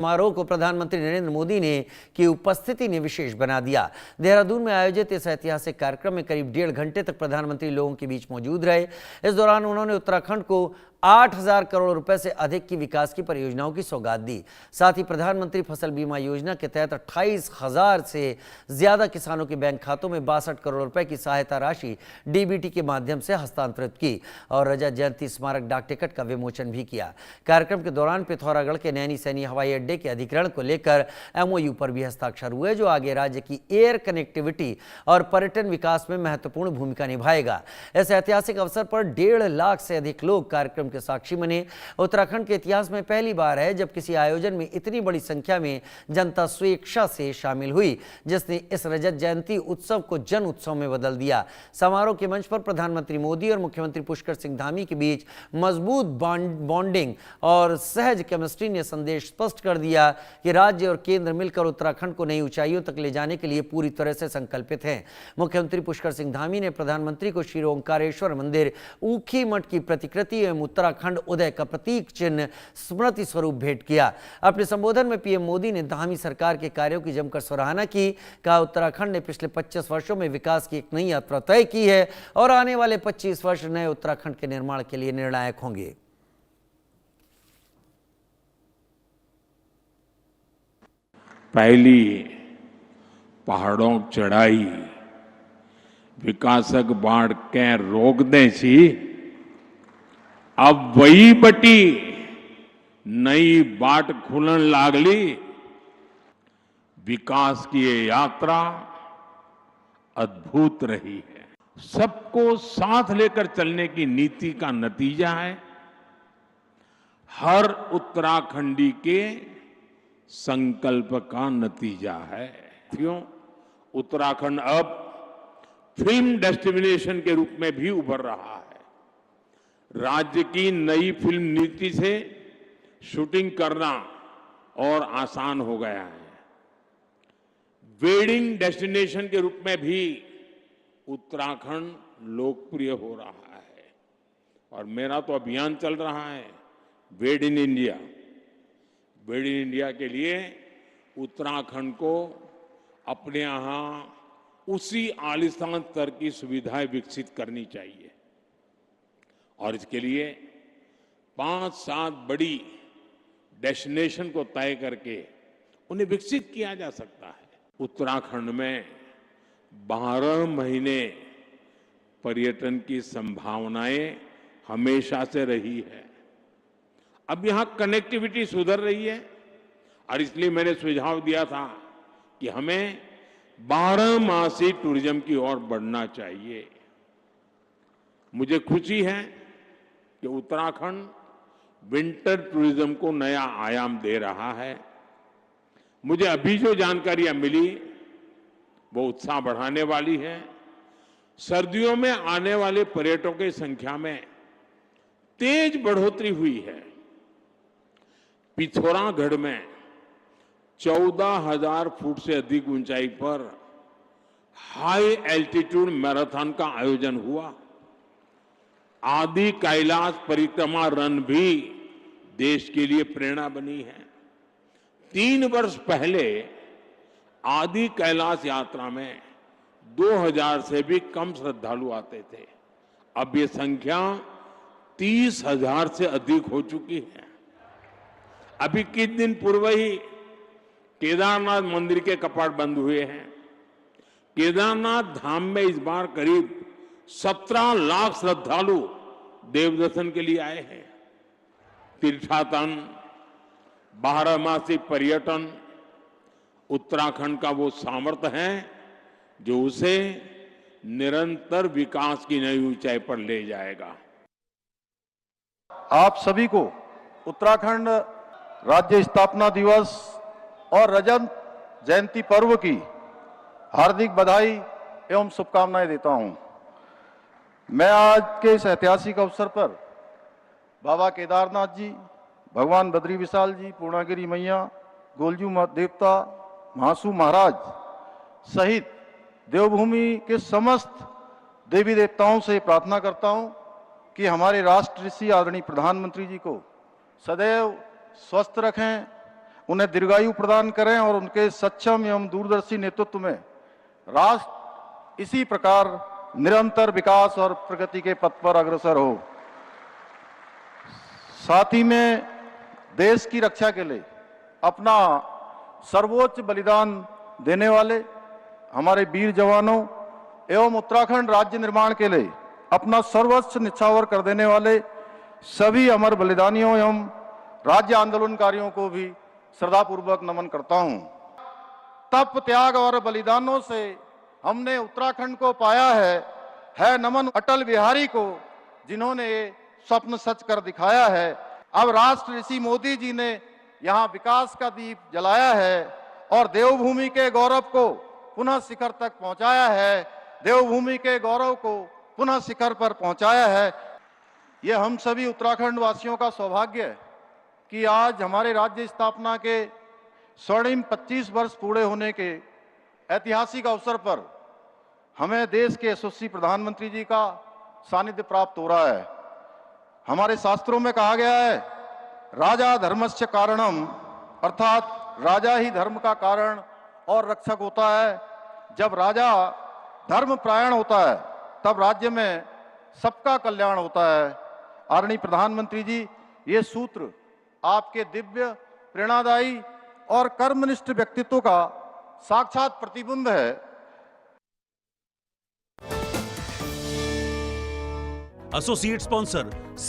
समारोह को प्रधानमंत्री नरेंद्र मोदी ने की उपस्थिति ने विशेष बना दिया। देहरादून में आयोजित इस ऐतिहासिक कार्यक्रम में करीब 1.5 घंटे तक प्रधानमंत्री लोगों के बीच मौजूद रहे। इस दौरान उन्होंने उत्तराखंड को 8,000 करोड़ रुपए से अधिक की विकास की परियोजनाओं की सौगात दी। साथ ही प्रधानमंत्री फसल बीमा योजना के तहत 28,000 से ज्यादा किसानों के बैंक खातों में 62 करोड़ रुपए की सहायता राशि डीबीटी के माध्यम से हस्तांतरित की और रजत जयंती स्मारक डाक टिकट का विमोचन भी किया। कार्यक्रम के दौरान पिथौरागढ़ के नैनी सैनी हवाई अड्डे के अधिग्रहण को लेकर एमओयू पर भी हस्ताक्षर हुए, जो आगे राज्य की एयर कनेक्टिविटी और पर्यटन विकास में महत्वपूर्ण भूमिका निभाएगा। इस ऐतिहासिक अवसर पर 1.5 लाख से अधिक लोग कार्यक्रम के साक्षी बने। उत्तराखंड के इतिहास में पहली बार है जब किसी आयोजन में इतनी बड़ी संख्या में जनता स्वेच्छा से शामिल हुई, जिसने इस रजत जयंती उत्सव को जन उत्सव में बदल दिया। समारोह के मंच पर प्रधानमंत्री मोदी और मुख्यमंत्री पुष्कर सिंह धामी के बीच मजबूत बॉन्डिंग और सहज केमिस्ट्री ने संदेश स्पष्ट कर दिया कि राज्य और केंद्र मिलकर उत्तराखंड को नई ऊंचाइयों तक ले जाने के लिए पूरी तरह से संकल्पित हैं। मुख्यमंत्री पुष्कर सिंह धामी ने प्रधानमंत्री को श्री ओंकारेश्वर मंदिर ऊखी मठ की प्रतिकृति एवं उत्तराखंड उदय का प्रतीक चिन्ह स्मृति स्वरूप भेंट किया। अपने संबोधन में पीएम मोदी ने धामी सरकार के कार्यों की जमकर सराहना की। कहा, उत्तराखंड ने पिछले 25 वर्षों में विकास की एक नई यात्रा तय की है और आने वाले 25 वर्ष नए उत्तराखंड के निर्माण के लिए निर्णायक होंगे। पहली पहाड़ों चढ़ाई विकासक बाढ़ के रोक दे छी, अब वही बटी नई बाट खुलन लागली। विकास की ये यात्रा अद्भुत रही है। सबको साथ लेकर चलने की नीति का नतीजा है। हर उत्तराखंडी के संकल्प का नतीजा है। क्यों उत्तराखंड अब फिल्म डेस्टिनेशन के रूप में भी उभर रहा है। राज्य की नई फिल्म नीति से शूटिंग करना और आसान हो गया है। वेडिंग डेस्टिनेशन के रूप में भी उत्तराखंड लोकप्रिय हो रहा है और मेरा तो अभियान चल रहा है वेड in India. Wade in India के लिए उत्तराखंड को अपने यहां उसी आलिशान स्तर की सुविधाएं विकसित करनी चाहिए और इसके लिए 5-7 बड़ी डेस्टिनेशन को तय करके उन्हें विकसित किया जा सकता है। उत्तराखंड में 12 महीने पर्यटन की संभावनाएं हमेशा से रही है। अब यहां कनेक्टिविटी सुधर रही है और इसलिए मैंने सुझाव दिया था कि हमें 12 मासी टूरिज्म की ओर बढ़ना चाहिए। मुझे खुशी है कि उत्तराखंड विंटर टूरिज्म को नया आयाम दे रहा है। मुझे अभी जो जानकारियां मिली वो उत्साह बढ़ाने वाली है। सर्दियों में आने वाले पर्यटकों की संख्या में तेज बढ़ोतरी हुई है। पिथौरागढ़ में 14,000 फुट से अधिक ऊंचाई पर हाई एल्टीट्यूड मैराथन का आयोजन हुआ। आदि कैलाश परिक्रमा रन भी देश के लिए प्रेरणा बनी है। 3 वर्ष पहले आदि कैलाश यात्रा में 2,000 से भी कम श्रद्धालु आते थे। अब ये संख्या 30,000 से अधिक हो चुकी है। अभी कुछ दिन पूर्व ही केदारनाथ मंदिर के कपाट बंद हुए हैं। केदारनाथ धाम में इस बार करीब 17 लाख श्रद्धालु देव दर्शन के लिए आए हैं। तीर्थाटन, 12मासी पर्यटन उत्तराखंड का वो सामर्थ्य है जो उसे निरंतर विकास की नई ऊंचाई पर ले जाएगा। आप सभी को उत्तराखंड राज्य स्थापना दिवस और रजत जयंती पर्व की हार्दिक बधाई एवं शुभकामनाएं देता हूं। मैं आज के इस ऐतिहासिक अवसर पर बाबा केदारनाथ जी, भगवान बद्री विशाल जी, पूर्णागिरी मैया, गोलजू देवता, महासू महाराज सहित देवभूमि के समस्त देवी देवताओं से प्रार्थना करता हूं कि हमारे राष्ट्र ऋषि आदरणीय प्रधानमंत्री जी को सदैव स्वस्थ रखें, उन्हें दीर्घायु प्रदान करें और उनके सक्षम एवं दूरदर्शी नेतृत्व में राष्ट्र इसी प्रकार निरंतर विकास और प्रगति के पथ पर अग्रसर हो। साथ ही में देश की रक्षा के लिए अपना सर्वोच्च बलिदान देने वाले हमारे वीर जवानों एवं उत्तराखंड राज्य निर्माण के लिए अपना सर्वस्व निछावर कर देने वाले सभी अमर बलिदानियों एवं राज्य आंदोलनकारियों को भी श्रद्धापूर्वक नमन करता हूं। तप त्याग और बलिदानों से हमने उत्तराखंड को पाया है नमन अटल बिहारी को, जिन्होंने ये स्वप्न सच कर दिखाया है। अब राष्ट्र ऋषि मोदी जी ने यहाँ विकास का दीप जलाया है और देवभूमि के गौरव को पुनः शिखर तक पहुंचाया है, देवभूमि के गौरव को पुनः शिखर पर पहुंचाया है। ये हम सभी उत्तराखंड वासियों का सौभाग्य है कि आज हमारे राज्य स्थापना के स्वर्णिम 25 वर्ष पूरे होने के ऐतिहासिक अवसर पर हमें देश के यशस्वी प्रधानमंत्री जी का सानिध्य प्राप्त हो रहा है। हमारे शास्त्रों में कहा गया है, राजा धर्मस्य कारणम, अर्थात राजा ही धर्म का कारण और रक्षक होता है। जब राजा धर्म परायण होता है तब राज्य में सबका कल्याण होता है। आदरणीय प्रधानमंत्री जी, ये सूत्र आपके दिव्य, प्रेरणादायी और कर्मनिष्ठ व्यक्तित्व का साक्षात प्रतिबिंब है। एसोसिएट स्पॉन्सर सब